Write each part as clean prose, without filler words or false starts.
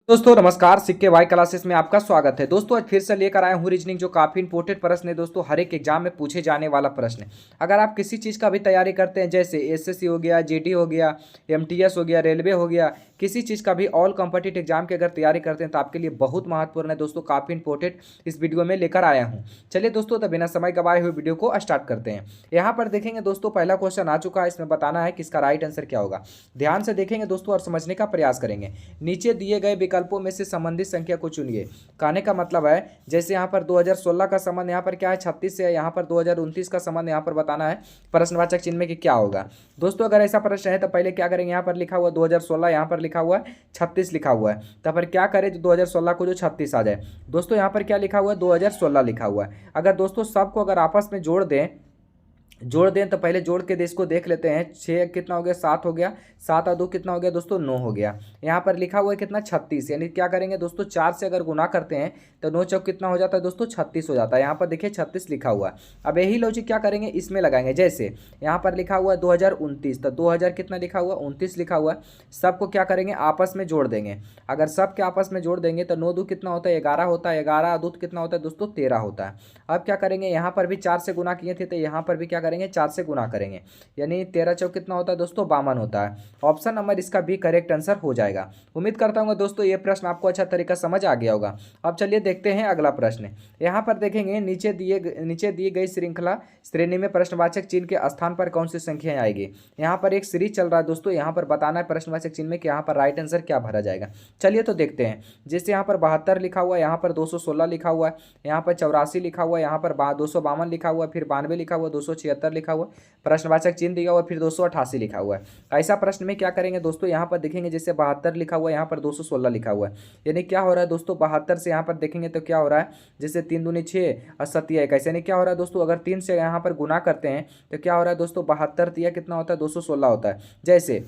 दोस्तों नमस्कार, सिक्के वाई क्लासेस में आपका स्वागत है। दोस्तों आज फिर से लेकर आया हूँ रीजनिंग, जो काफ़ी इंपॉर्टेंट प्रश्न है दोस्तों, हर एक एग्जाम में पूछे जाने वाला प्रश्न है। अगर आप किसी चीज़ का भी तैयारी करते हैं, जैसे एसएससी हो गया, जीडी हो गया, एमटीएस हो गया, रेलवे हो गया, किसी चीज़ का भी ऑल कॉम्पिटिटिव एग्जाम की अगर तैयारी करते हैं तो आपके लिए बहुत महत्वपूर्ण है दोस्तों, काफ़ी इंपॉर्टेंट इस वीडियो में लेकर आया हूँ। चलिए दोस्तों, तो बिना समय गवाए हुए वीडियो को स्टार्ट करते हैं। यहाँ पर देखेंगे दोस्तों, पहला क्वेश्चन आ चुका है, इसमें बताना है कि इसका राइट आंसर क्या होगा। ध्यान से देखेंगे दोस्तों और समझने का प्रयास करेंगे। नीचे दिए गए विकल्पों में से संबंधित संख्या को चुनिए। कहने का मतलब है, जैसे यहाँ पर 2016 का संबंध यहाँ पर क्या है, 36 से है। यहाँ पर 2029 का संबंध यहाँ पर बताना है प्रश्नवाचक चिन्ह में कि क्या होगा। दोस्तों अगर ऐसा प्रश्न है तो पहले क्या करेंगे, यहाँ पर लिखा हुआ 2016, यहाँ पर लिखा हुआ है 36 लिखा हुआ है, तो पर क्या करें, जो 2016 को जो 36 आ जाए। दोस्तों यहाँ पर क्या लिखा हुआ है, 2016 लिखा हुआ है। अगर दोस्तों सबको अगर आपस में जोड़ दें तो पहले जोड़ के इसको देख लेते हैं। 6 कितना हो गया, 7 हो गया, 7 और 2 कितना हो गया दोस्तों, 9 हो गया। यहाँ पर लिखा हुआ है कितना, 36, यानी क्या करेंगे दोस्तों, 4 से अगर गुना करते हैं तो 9 चौक कितना हो जाता है दोस्तों, 36 हो जाता है। यहाँ पर देखिए 36 लिखा हुआ है। अब यही लॉजिक क्या करेंगे, इसमें लगाएंगे। जैसे यहाँ पर लिखा हुआ है 2029, तो 2000 कितना लिखा हुआ, 29 लिखा हुआ है। सबको क्या करेंगे, आपस में जोड़ देंगे। अगर सब के आपस में जोड़ देंगे तो 9 2 कितना होता है, 11 होता है। 11 2 कितना होता है दोस्तों, 13 होता है। अब क्या करेंगे, यहाँ पर भी 4 से गुना किए थे तो यहाँ पर भी क्या करेंगे, 4 से गुना करेंगे, यानी 13 चौक कितना होता है दोस्तों, 52 होता है। ऑप्शन नंबर इसका भी करेक्ट आंसर हो जाएगा। उम्मीद करता हूँ दोस्तों ये प्रश्न आपको अच्छा तरीका समझ आ गया होगा। अब चलिए देखते हैं अगला प्रश्न। यहाँ पर देखेंगे, नीचे दी गई श्रृंखला श्रेणी में प्रश्नवाचक चिन्ह के स्थान पर कौन सी संख्याएं आएगी। यहाँ पर एक सीरीज चल रहा है दोस्तों, यहाँ पर बताना है प्रश्नवाचक चिन्ह में कि यहाँ पर राइट आंसर क्या भरा जाएगा। चलिए तो देखते हैं। जैसे यहाँ पर 72 लिखा हुआ है, यहाँ पर 216 लिखा हुआ है, यहाँ पर 84 लिखा हुआ है, यहाँ पर 252 लिखा हुआ है, फिर 92 लिखा हुआ है, 276 लिखा हुआ है, प्रश्नवाचक चिन्ह दिया हुआ है, फिर 288 लिखा हुआ है। ऐसा प्रश्न में क्या करेंगे दोस्तों, यहाँ पर देखेंगे जैसे 72 लिखा हुआ है, यहाँ पर 216 लिखा हुआ है, यानी क्या हो रहा है दोस्तों, 72 से यहाँ पर देखेंगे तो क्या हो रहा है, जैसे 3 दूनी 6 और 7 21, यानी क्या हो रहा है दोस्तों, अगर 3 से यहाँ पर गुना करते हैं तो क्या हो रहा है दोस्तों, 72 तिया कितना होता है, 216 होता है। जैसे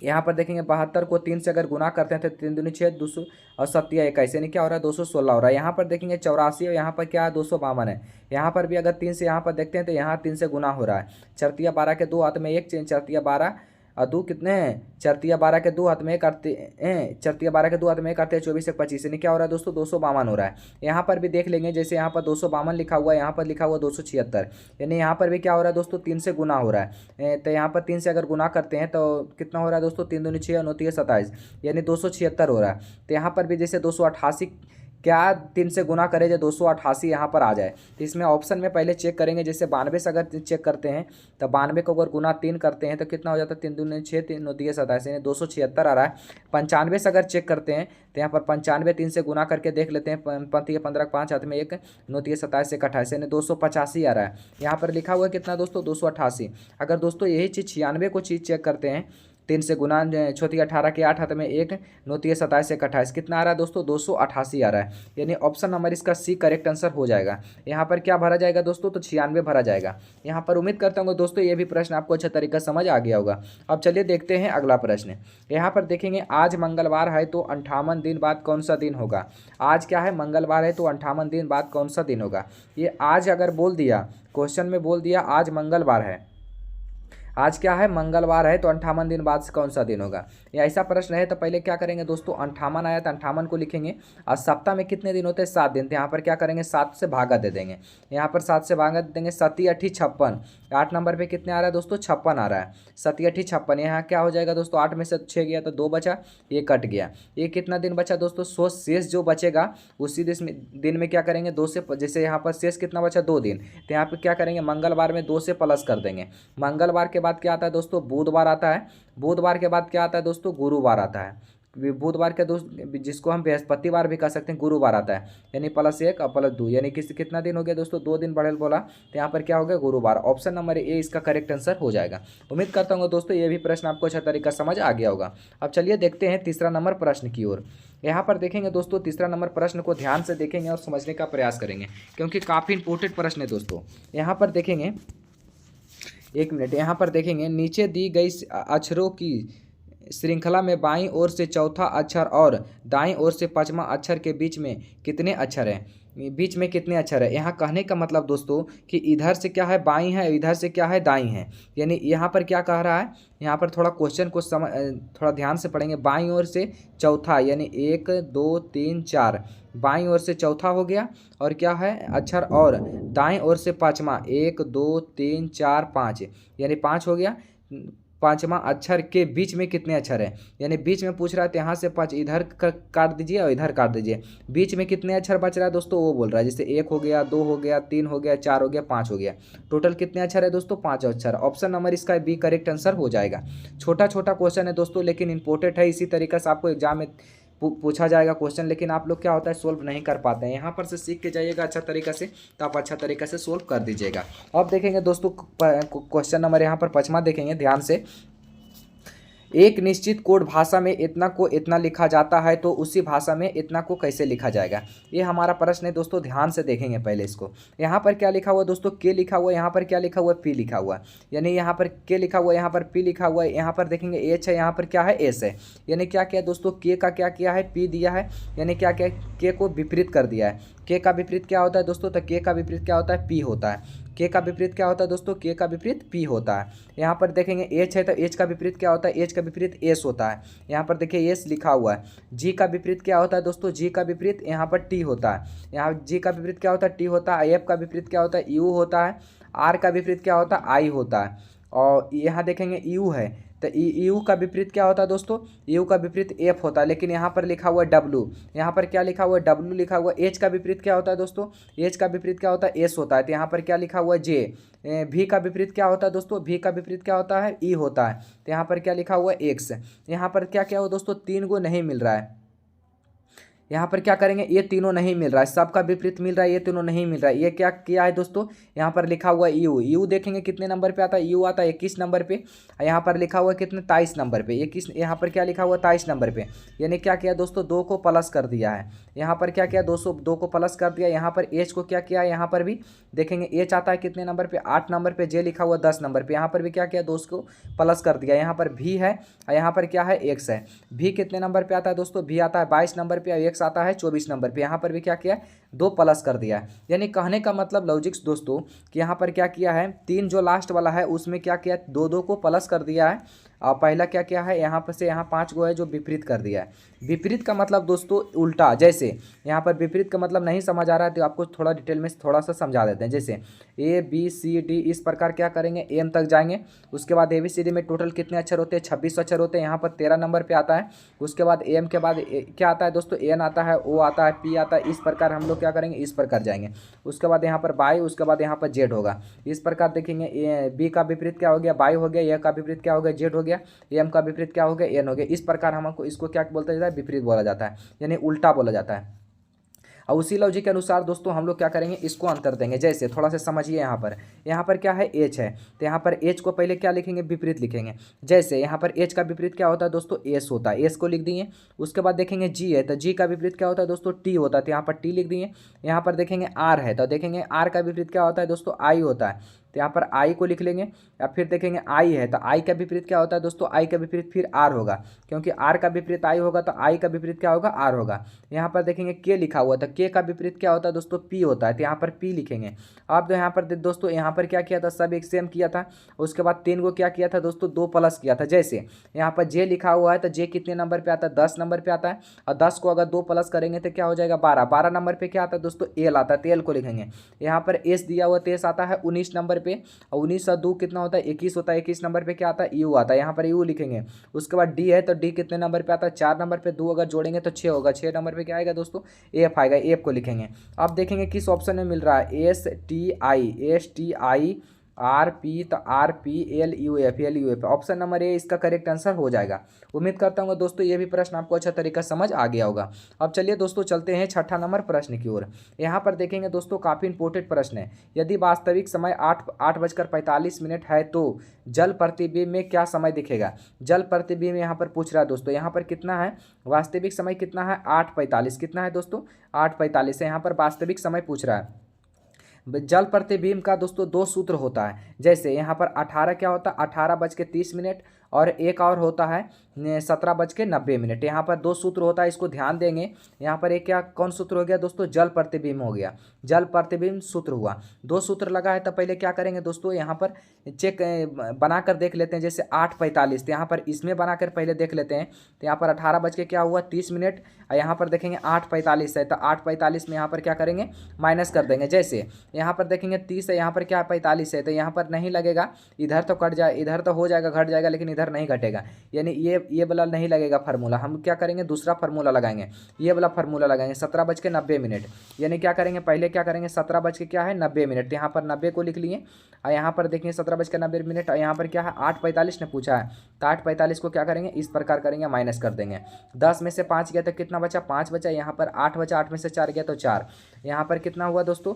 यहाँ पर देखेंगे 72 को 3 से अगर गुना करते हैं तो 3 दूनी 6, 200 और 7 21, यानी क्या हो रहा है, 216 हो रहा है। यहाँ पर देखेंगे 84 और यहाँ पर क्या है, 252 है। यहाँ पर भी अगर 3 से यहाँ पर देखते हैं तो यहाँ 3 से गुना हो रहा है। 4 12 के 2 हाथ में 1, 4 12 और 2 कितने हैं, 4 12 के 2 हाथ में करते हैं, 4 12 के 2 हाथ में करते हैं 24 से 25, यानी क्या हो रहा है दोस्तों, 252 हो रहा है। यहाँ पर भी देख लेंगे, जैसे यहाँ पर 252 लिखा हुआ है, यहाँ पर लिखा हुआ 276, यानी यहाँ पर भी क्या हो रहा है दोस्तों, 3 से गुना हो रहा है। तो यहाँ पर 3 से अगर गुना करते हैं तो कितना हो रहा है दोस्तों, 3 दूनी 6 और 9 तिया 27, यानी 276 हो रहा है। तो यहाँ पर भी जैसे 288 क्या 3 से गुना करें जो 288 यहाँ पर आ जाए, तो इसमें ऑप्शन में पहले चेक करेंगे। जैसे 92 से अगर चेक करते हैं तो 92 को अगर गुना 3 करते हैं तो कितना हो जाता है, 3 दूनी 6, 3 9 तिया 27, यानी 276 आ रहा है। 95 से अगर चेक करते हैं तो यहाँ पर 95 3 से गुना करके देख लेते हैं, 15 5 हाथ में 1, 9 तिया 27 से 28, यानी 285 आ रहा है। यहाँ पर लिखा हुआ है कितना दोस्तों, 288। अगर दोस्तों यही चीज़ 96 को चीज़ चेक करते हैं, 3 से गुना, छोटी 18 के 8 हाथ में 1, 9 तिया 27 से 28, कितना आ रहा है दोस्तों, 288 आ रहा है। यानी ऑप्शन नंबर इसका सी करेक्ट आंसर हो जाएगा। यहाँ पर क्या भरा जाएगा दोस्तों, तो 96 भरा जाएगा। यहाँ पर उम्मीद करता हूँ दोस्तों ये भी प्रश्न आपको अच्छा तरीका समझ आ गया होगा। अब चलिए देखते हैं अगला प्रश्न। यहाँ पर देखेंगे, आज मंगलवार है तो 58 दिन बाद कौन सा दिन होगा। आज क्या है, मंगलवार है तो 58 दिन बाद कौन सा दिन होगा। ये आज अगर बोल दिया, क्वेश्चन में बोल दिया आज मंगलवार है, आज क्या है, मंगलवार है, तो 58 दिन बाद से कौन सा दिन होगा। या ऐसा प्रश्न है तो पहले क्या करेंगे दोस्तों, 58 आया तो 58 को लिखेंगे, और सप्ताह में कितने दिन होते हैं, 7 दिन। तो यहाँ पर क्या करेंगे, 7 से भागा दे देंगे। यहाँ पर 7 से भागा दे देंगे, 7 8 56, 8 नंबर पे कितने आ रहा है दोस्तों, 56 आ रहा है। 7 8 56, यहाँ क्या हो जाएगा दोस्तों, 8 में से 6 गया तो 2 बचा, ये कट गया। ये कितना दिन बचा दोस्तों, शेष जो बचेगा उसी दिन में क्या करेंगे, 2 से, जैसे यहाँ पर शेष कितना बचा, 2 दिन, तो यहाँ पर क्या करेंगे, मंगलवार में 2 से प्लस कर देंगे। मंगलवार के बाद क्या आता है दोस्तों, बुधवार आता है। बुधवार के बाद क्या आता है दोस्तों, गुरुवार आता है। बुधवार के दोस्त, जिसको हम बृहस्पतिवार भी कह सकते हैं, गुरुवार आता है, यानी +1 और +2, यानी कितना दिन हो गया दोस्तों, 2 दिन बढ़ेल बोला, तो यहाँ पर क्या हो गया, गुरुवार। ऑप्शन नंबर ए इसका करेक्ट आंसर हो जाएगा। उम्मीद करता हूँ दोस्तों ये भी प्रश्न आपको अच्छा तरीका समझ आ गया होगा। अब चलिए देखते हैं तीसरा नंबर प्रश्न की ओर। यहाँ पर देखेंगे दोस्तों, तीसरा नंबर प्रश्न को ध्यान से देखेंगे और समझने का प्रयास करेंगे, क्योंकि काफ़ी इंपॉर्टेंट प्रश्न है दोस्तों। यहाँ पर देखेंगे, एक मिनट, यहाँ पर देखेंगे, नीचे दी गई अक्षरों की श्रृंखला में बाईं ओर से चौथा अक्षर और दाईं ओर से पांचवा अक्षर के बीच में कितने अक्षर हैं? बीच में कितने अक्षर है? यहाँ कहने का मतलब दोस्तों कि इधर से क्या है बाईं है, इधर से क्या है दाईं है। यानी यहाँ पर क्या कह रहा है, यहाँ पर थोड़ा क्वेश्चन को थोड़ा ध्यान से पढ़ेंगे। बाईं ओर से चौथा यानी 1 2 3 4, बाईं ओर से चौथा हो गया और क्या है अक्षर, और दाईं ओर से पाँचवा 1 2 3 4 5 यानी 5 हो गया। पांचवा अक्षर के बीच में कितने अक्षर हैं? यानी बीच में पूछ रहा है तो यहाँ से 5 इधर काट दीजिए और इधर काट दीजिए। बीच में कितने अक्षर बच रहा है दोस्तों वो बोल रहा है। जैसे 1 हो गया, 2 हो गया, 3 हो गया, 4 हो गया, 5 हो गया। टोटल कितने अक्षर है दोस्तों? 5 अक्षर। ऑप्शन नंबर इसका बी करेक्ट आंसर हो जाएगा। छोटा छोटा क्वेश्चन है दोस्तों लेकिन इंपॉर्टेंट है। इसी तरीके से आपको एग्जाम में पूछा जाएगा क्वेश्चन, लेकिन आप लोग क्या होता है सोल्व नहीं कर पाते हैं। यहाँ पर से सीख के जाइएगा अच्छा तरीका से तो आप अच्छा तरीका से सोल्व कर दीजिएगा। अब देखेंगे दोस्तों क्वेश्चन नंबर यहाँ पर 5वां देखेंगे ध्यान से। एक निश्चित कोड भाषा में इतना को इतना लिखा जाता है तो उसी भाषा में इतना को कैसे लिखा जाएगा? ये हमारा प्रश्न है दोस्तों, ध्यान से देखेंगे पहले इसको। यहाँ पर क्या लिखा हुआ दोस्तों? के लिखा हुआ, यहाँ पर क्या लिखा हुआ? पी लिखा हुआ। यानी यहाँ पर के लिखा हुआ, यहाँ पर पी लिखा हुआ है, यहाँ पर देखेंगे एच है, यहाँ पर क्या है एस है। यानी क्या किया दोस्तों, के का क्या किया है पी दिया है, यानी क्या किया के को विपरीत कर दिया है। के का विपरीत क्या होता है दोस्तों? तो के का विपरीत क्या होता है? पी होता है। के का विपरीत क्या होता है दोस्तों? के का विपरीत पी होता है। यहाँ पर देखेंगे एच है तो एच का विपरीत क्या होता है? एच का विपरीत एस होता है। यहाँ पर देखिए एस लिखा हुआ है। जी का विपरीत क्या होता है दोस्तों? जी का विपरीत यहाँ पर टी होता है। यहाँ जी का विपरीत क्या होता है? टी होता है। एफ का विपरीत क्या होता है? यू होता है। आर का विपरीत क्या होता है? आई होता है। और यहाँ देखेंगे यू है तो यू का विपरीत क्या होता है दोस्तों? यू का विपरीत एफ होता है, लेकिन यहाँ पर लिखा हुआ है डब्लू। यहाँ पर क्या लिखा हुआ है? डब्लू लिखा हुआ है। एच का विपरीत क्या होता है दोस्तों? एच का विपरीत क्या होता है? एस होता है। तो यहाँ पर क्या लिखा हुआ है? जे। भी का विपरीत क्या होता है दोस्तों? भी का विपरीत क्या होता है? ई होता है। तो यहाँ पर क्या लिखा हुआ है? एक्स। यहाँ पर क्या क्या हो दोस्तों? 3 को नहीं मिल रहा है। यहाँ पर क्या करेंगे? ये तीनों नहीं मिल रहा है, सबका विपरीत मिल रहा है, ये तीनों नहीं मिल रहा है। ये क्या किया है दोस्तों? यहाँ पर लिखा हुआ है यू। यू देखेंगे कितने नंबर पे आता है? यू आता है 21 नंबर पे। यहाँ पर लिखा हुआ है कितने? 23 नंबर पे। 21 यहाँ पर क्या लिखा हुआ है? 23 नंबर पे। यानी क्या किया दोस्तों? 2 को प्लस कर दिया है। यहाँ पर क्या किया? 202 को प्लस कर दिया। यहाँ पर एच को क्या किया? यहाँ पर भी देखेंगे एच आता है कितने नंबर पे? 8 नंबर पे। जे लिखा हुआ 10 नंबर पे। यहाँ पर भी क्या किया? 2 को प्लस कर दिया। यहाँ पर भी है और यहाँ पर क्या है? एक्स है। भी कितने नंबर पे आता है दोस्तों? भी आता है 22 नंबर पे और एक्स आता है 24 नंबर पे। यहाँ पर भी क्या किया? 2 प्लस कर दिया है। यानी कहने का मतलब लॉजिक्स दोस्तों कि यहाँ पर क्या किया है? 3 जो लास्ट वाला है उसमें क्या किया? 2 को प्लस कर दिया है। और पहला क्या किया है? यहाँ पर से यहाँ 5 गो है जो विपरीत कर दिया है। विपरीत का मतलब दोस्तों उल्टा। जैसे यहाँ पर विपरीत का मतलब नहीं समझ आ रहा है तो आपको थोड़ा डिटेल में थोड़ा सा समझा देते हैं। जैसे ए बी सी डी इस प्रकार क्या करेंगे? एम तक जाएंगे। उसके बाद ए बी सी डी में टोटल कितने अक्षर होते हैं? 26 अक्षर होते हैं। यहाँ पर 13 नंबर पे आता है। उसके बाद एम के बाद क्या आता है दोस्तों? एन आता है, ओ आता है, पी आता है। इस प्रकार हम लोग क्या करेंगे? इस प्रकार जाएंगे। उसके बाद यहाँ पर बाई, उसके बाद यहाँ पर जेड होगा। इस प्रकार देखेंगे बी का विपरीत क्या हो गया? बाई हो गया। ए का विपरीत क्या हो गया? जेड हो गया। एम का विपरीत क्या हो गया? एन हो गया। इस प्रकार हमको इसको क्या बोलता जाता है? विपरीत बोला जाता है, यानी उल्टा बोला जाता है। और उसी लॉजिक के अनुसार दोस्तों हम लोग क्या करेंगे? इसको अंतर देंगे। जैसे थोड़ा सा समझिए, यहाँ पर क्या है? एच है तो यहाँ पर एच को पहले क्या लिखेंगे? विपरीत लिखेंगे। जैसे यहाँ पर एच का विपरीत क्या होता है दोस्तों? एस होता है। एस को लिख दिए। उसके बाद देखेंगे जी है तो जी का विपरीत क्या होता है दोस्तों? टी होता है। तो यहाँ पर टी लिख दिए। यहाँ पर देखेंगे आर है तो देखेंगे आर का विपरीत क्या होता है दोस्तों? आई होता है। तो यहाँ पर आई को लिख लेंगे। या फिर देखेंगे आई है तो आई का विपरीत क्या होता है दोस्तों? आई का विपरीत फिर आर होगा, क्योंकि आर का विपरीत आई होगा तो आई का विपरीत क्या होगा? आर होगा। यहाँ पर देखेंगे के लिखा हुआ तो के का विपरीत क्या होता है दोस्तों? पी होता है। तो यहाँ पर पी लिखेंगे। अब तो यहाँ पर दोस्तों यहाँ पर क्या किया था? सब एक सेम किया था। उसके बाद 3 को क्या किया था दोस्तों? 2 प्लस किया था। जैसे यहाँ पर जे लिखा हुआ है तो जे कितने नंबर पे आता है? 10 नंबर पे आता है। और 10 को अगर 2 प्लस करेंगे तो क्या हो जाएगा? 12। 12 नंबर पे क्या आता है दोस्तों? एल आता है। तो एल को लिखेंगे। यहाँ पर एस दिया हुआ तो एस आता है 19 नंबर पे। और 19 और 2 कितना होता है? 21 होता है। 21 नंबर पे क्या आता है? यू आता है। यहाँ पर यू लिखेंगे। उसके बाद डी है तो डी कितने नंबर पे आता है? 4 नंबर पे। 2 अगर जोड़ेंगे तो 6 होगा। 6 नंबर पे क्या आएगा दोस्तों? एफ आएगा। एफ को लिखेंगे। अब देखेंगे किस ऑप्शन में मिल रहा है? S T I R P तो R P L U F option number A इसका करेक्ट आंसर हो जाएगा। उम्मीद करता हूँ दोस्तों ये भी प्रश्न आपको अच्छा तरीका समझ आ गया होगा। अब चलिए दोस्तों चलते हैं 6ठा नंबर प्रश्न की ओर। यहाँ पर देखेंगे दोस्तों काफ़ी इंपॉर्टेंट प्रश्न है। यदि वास्तविक समय 8:45 है तो जल प्रतिबिंब में क्या समय दिखेगा? जल प्रतिबिंब यहाँ पर पूछ रहा है दोस्तों। यहाँ पर कितना है? वास्तविक समय कितना है? 8:45। कितना है दोस्तों? 8:45 है। यहाँ पर वास्तविक समय पूछ रहा है। जल प्रतिबिंब का दोस्तों 2 सूत्र होता है। जैसे यहाँ पर 18 क्या होता है? 18:30 और एक और होता है 17:90। यहाँ पर दो सूत्र होता है, इसको ध्यान देंगे। यहाँ पर एक क्या कौन सूत्र हो गया दोस्तों, जल प्रतिबिंब हो गया, जल प्रतिबिंब सूत्र हुआ। दो सूत्र लगा है, तब पहले क्या करेंगे दोस्तों, यहाँ पर चेक बना कर देख लेते हैं। जैसे 8:45, तो यहाँ पर इसमें बनाकर पहले देख लेते हैं। तो यहाँ पर 18:30 और यहाँ पर देखेंगे 8:45 है, तो 8:45 में यहाँ पर क्या करेंगे, माइनस कर देंगे। जैसे यहाँ पर देखेंगे 30 है, यहाँ पर क्या 45 है, तो यहाँ पर नहीं लगेगा, इधर तो कट जाए, इधर तो हो जाएगा, घट जाएगा, लेकिन इधर नहीं घटेगा, यानी ये वाला नहीं लगेगा फार्मूला। हम क्या करेंगे, दूसरा फार्मूला लगाएंगे, ये वाला फार्मूला लगाएंगे 17:90। यानी क्या करेंगे, पहले क्या करेंगे, 17:90। यहाँ पर 90 को लिख लिए, और यहाँ पर देखिए 17:90, और यहाँ पर क्या है 8:45 ने पूछा है, तो 8:45 को क्या करेंगे, इस प्रकार करेंगे, माइनस कर देंगे। 10 में से 5 गया तो कितना बचा, 5 बचा। यहाँ पर 8 बचा, 8 में से 4 गया तो 4। यहाँ पर कितना हुआ दोस्तों,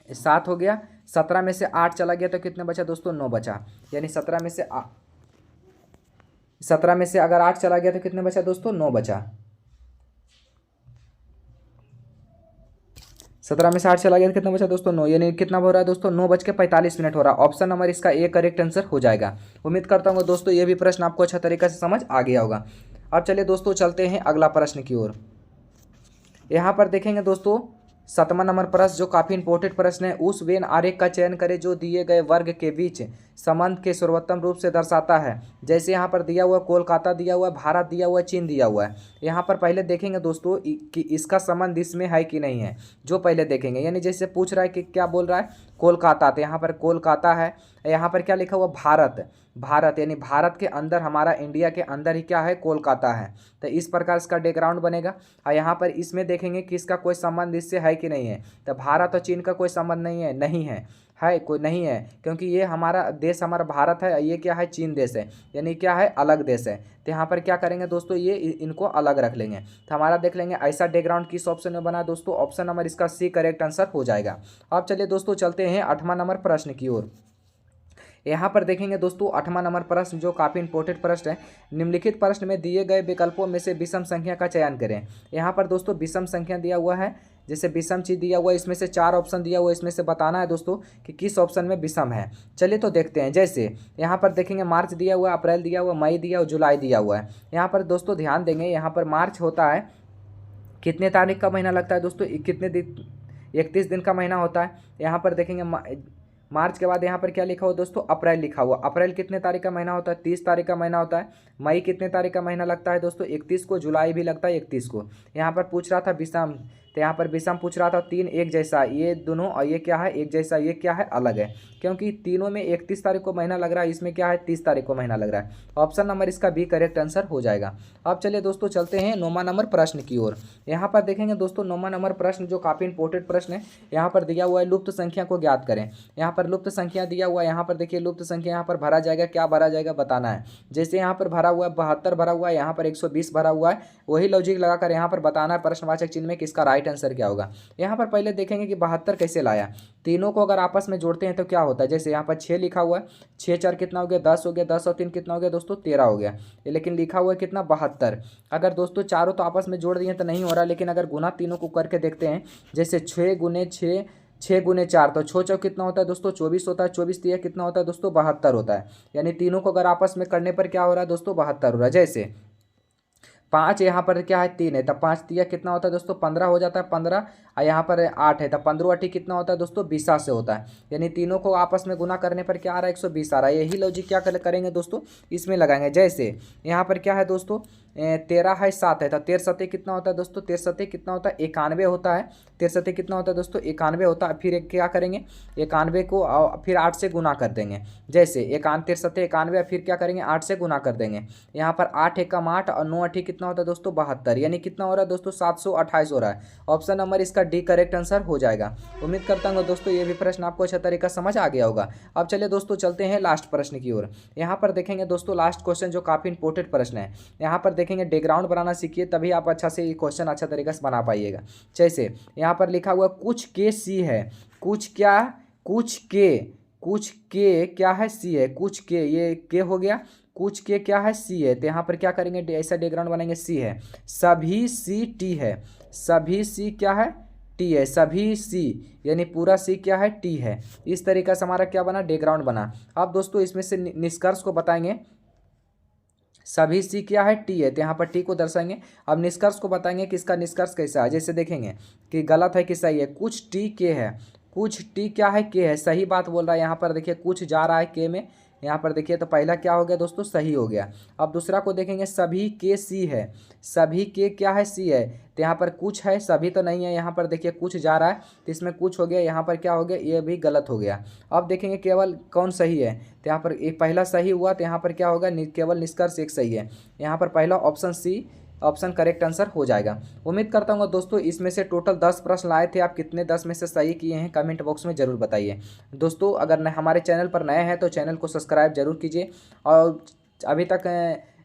7 हो गया। 17 में से 8 चला गया तो कितने बचा दोस्तों, 9 बचा। यानी 17 में से अगर 8 चला गया तो कितने बचा दोस्तों, 9 बचा। 17 में से 8 चला गया तो कितना बचा दोस्तों, 9। यानी कितना हो रहा है दोस्तों, 9:45 हो रहा है। ऑप्शन नंबर इसका ए करेक्ट आंसर हो जाएगा। उम्मीद करता हूँ दोस्तों ये भी प्रश्न आपको अच्छा तरीके से समझ आ गया होगा। अब चलिए दोस्तों चलते हैं अगला प्रश्न की ओर। यहाँ पर देखेंगे दोस्तों 7वां नंबर प्रश्न, जो काफ़ी इंपॉर्टेंट प्रश्न है। उस वेन आरेख का चयन करें जो दिए गए वर्ग के बीच संबंध के सर्वोत्तम रूप से दर्शाता है। जैसे यहाँ पर दिया हुआ कोलकाता दिया हुआ है, भारत दिया हुआ है, चीन दिया हुआ है। यहाँ पर पहले देखेंगे दोस्तों कि इसका संबंध इसमें है कि नहीं है, जो पहले देखेंगे। यानी जैसे पूछ रहा है कि क्या बोल रहा है, कोलकाता, तो यहाँ पर कोलकाता है। यहाँ पर क्या लिखा हुआ, भारत, भारत यानी भारत के अंदर, हमारा इंडिया के अंदर ही क्या है, कोलकाता है। तो इस प्रकार इसका बैकग्राउंड बनेगा। और यहाँ पर इसमें देखेंगे कि इसका कोई संबंध इससे है कि नहीं है। तो भारत और चीन का कोई संबंध नहीं है, नहीं है, कोई नहीं है, क्योंकि ये हमारा देश, हमारा भारत है, ये क्या है, चीन देश है, यानी क्या है, अलग देश है। तो यहाँ पर क्या करेंगे दोस्तों, ये इनको अलग रख लेंगे। तो हमारा देख लेंगे ऐसा बैकग्राउंड किस ऑप्शन में बना दोस्तों, ऑप्शन नंबर इसका सी करेक्ट आंसर हो जाएगा। अब चलिए दोस्तों चलते हैं 8वां नंबर प्रश्न की ओर। यहाँ पर देखेंगे दोस्तों 8वां नंबर प्रश्न, जो काफ़ी इंपॉर्टेंट प्रश्न है। निम्नलिखित प्रश्न में दिए गए विकल्पों में से विषम संख्या का चयन करें। यहाँ पर दोस्तों विषम संख्या दिया हुआ है, जैसे विषम चीज दिया हुआ है, इसमें से 4 ऑप्शन दिया हुआ है, इसमें से बताना है दोस्तों कि किस ऑप्शन में विषम है। चलिए तो देखते हैं। जैसे यहाँ पर देखेंगे मार्च दिया हुआ है, अप्रैल दिया हुआ है, मई दिया हुआ, जुलाई दिया हुआ है। यहाँ पर दोस्तों ध्यान देंगे, यहाँ पर मार्च होता है, कितने तारीख का महीना लगता है दोस्तों, कितने दिन, 31 दिन का महीना होता है। यहाँ पर देखेंगे मार्च के बाद यहाँ पर क्या लिखा हुआ दोस्तों, अप्रैल लिखा हुआ। अप्रैल कितने तारीख का महीना होता है, 30 तारीख का महीना होता है। मई कितने तारीख का महीना लगता है दोस्तों, 31 को। जुलाई भी लगता है 31 को। यहाँ पर पूछ रहा था विषम, तो यहाँ पर विषम पूछ रहा था, 3 एक जैसा, ये दोनों, और ये क्या है, एक जैसा, ये क्या है, अलग है, क्योंकि तीनों में 31 तारीख को महीना लग रहा है, इसमें क्या है, 30 तारीख को महीना लग रहा है। ऑप्शन नंबर इसका बी करेक्ट आंसर हो जाएगा। अब चलिए दोस्तों चलते हैं 9वां नंबर प्रश्न की ओर। यहाँ पर देखेंगे दोस्तों 9वां नंबर प्रश्न, जो काफ़ी इंपॉर्टेंट प्रश्न है। यहाँ पर दिया हुआ है लुप्त संख्या को ज्ञात करें। यहाँ पर लुप्त संख्या दिया हुआ है, यहाँ पर देखिए लुप्त संख्या, यहाँ पर भरा जाएगा, क्या भरा जाएगा बताना है। जैसे यहाँ पर भरा हुआ है 72 भरा हुआ है, यहाँ पर 120 भरा हुआ है, वही लॉजिक लगाकर यहाँ पर बताना है प्रश्नवाचक चिन्ह में किसका राइट आंसर क्या होगा। यहाँ पर पहले देखेंगे कि 72 कैसे लाया। तीनों को अगर आपस में जोड़ते हैं तो क्या होता है, जैसे यहाँ पर 6 लिखा हुआ है, 6 4 कितना हो गया, 10 हो गया, 10 और 3 कितना हो गया दोस्तों, 13 हो गया। लेकिन लिखा हुआ है कितना, 72। अगर दोस्तों चारों तो आपस में जोड़ दिए तो नहीं हो रहा, लेकिन अगर गुना तीनों को करके देखते हैं, जैसे 6 गुने 6, 6 गुने 4, तो 6 चौक कितना होता है दोस्तों, 24 होता है। 24 तिया कितना होता है दोस्तों, 72 होता है। यानी तीनों को अगर आपस में करने पर क्या हो रहा है दोस्तों, 72 हो रहा है। जैसे 5 यहाँ पर क्या है, 3 है, तब 5 तिया कितना होता है दोस्तों, 15 हो जाता है। 15 और यहाँ पर 8 है, तब 15 8 कितना होता है दोस्तों, 20 से होता है। यानी तीनों को आपस में गुना करने पर क्या आ रहा है, 120 आ रहा है। यही लॉजिक क्या करेंगे दोस्तों, इसमें लगाएंगे। जैसे यहाँ पर क्या है दोस्तों, 13 है, 7 है, तो 13 7 कितना होता है दोस्तों, 13 7 कितना होता है, 91 होता है। 13 7 कितना होता है दोस्तों, 91 होता है। फिर क्या करेंगे, 91 को फिर 8 से गुना कर देंगे। जैसे 13 7 91, फिर क्या करेंगे, 8 से गुना कर देंगे। यहाँ पर 8 एकम 8 और 9 8 कितना होता है दोस्तों, 72। यानी कितना हो रहा है दोस्तों, 728 हो रहा है। ऑप्शन नंबर इसका डी करेक्ट आंसर हो जाएगा। उम्मीद करता हूँ दोस्तों ये भी प्रश्न आपको अच्छा तरीका समझ आ गया होगा। अब चलिए दोस्तों चलते हैं लास्ट प्रश्न की ओर। यहाँ पर देखेंगे दोस्तों लास्ट क्वेश्चन, जो काफ़ी इंपॉर्टेंट प्रश्न है। यहाँ पर देखेंगे बैकग्राउंड बनाना सीखिए, तभी आप अच्छा से ये क्वेश्चन अच्छा तरीके से बना पाइएगा। जैसे यहाँ पर लिखा हुआ कुछ के सी है, कुछ क्या, कुछ के क्या है, सी है, कुछ के, ये के हो गया, कुछ के क्या है, सी है। तो यहाँ पर क्या करेंगे, ऐसा बैकग्राउंड बनाएंगे, सी है, सभी सी टी है, सभी सी क्या है, टी है, सभी सी यानी पूरा सी क्या है, टी है। इस तरीका से हमारा क्या बना, बैकग्राउंड बना। अब दोस्तों इसमें से निष्कर्ष को बताएंगे सभी सी क्या है, टी है, तो यहाँ पर टी को दर्शाएंगे। अब निष्कर्ष को बताएंगे कि इसका निष्कर्ष कैसा है। जैसे देखेंगे कि गलत है कि सही है। कुछ टी के है, कुछ टी क्या है, के है, सही बात बोल रहा है। यहाँ पर देखिए कुछ जा रहा है के में, यहाँ पर देखिए तो पहला क्या हो गया दोस्तों, सही हो गया। अब दूसरा को देखेंगे, सभी के सी है, सभी के क्या है, सी है, तो यहाँ पर कुछ है, सभी तो नहीं है। यहाँ पर देखिए कुछ जा रहा है तो इसमें कुछ हो गया, यहाँ पर क्या हो गया, ये भी गलत हो गया। अब देखेंगे केवल कौन सही है, तो यहाँ पर एक पहला सही हुआ, तो यहाँ पर क्या होगा, केवल निष्कर्ष एक सही है। यहाँ पर पहला option C option correct answer हो जाएगा। उम्मीद करता हूँ दोस्तों इसमें से टोटल 10 प्रश्न लाए थे, आप कितने 10 में से सही किए हैं कमेंट बॉक्स में ज़रूर बताइए। दोस्तों अगर हमारे चैनल पर नए हैं तो चैनल को सब्सक्राइब जरूर कीजिए, और अभी तक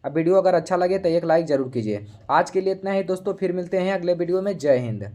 वीडियो अगर अच्छा लगे तो एक लाइक ज़रूर कीजिए। आज के लिए इतना ही दोस्तों, फिर मिलते हैं अगले वीडियो में। जय हिंद।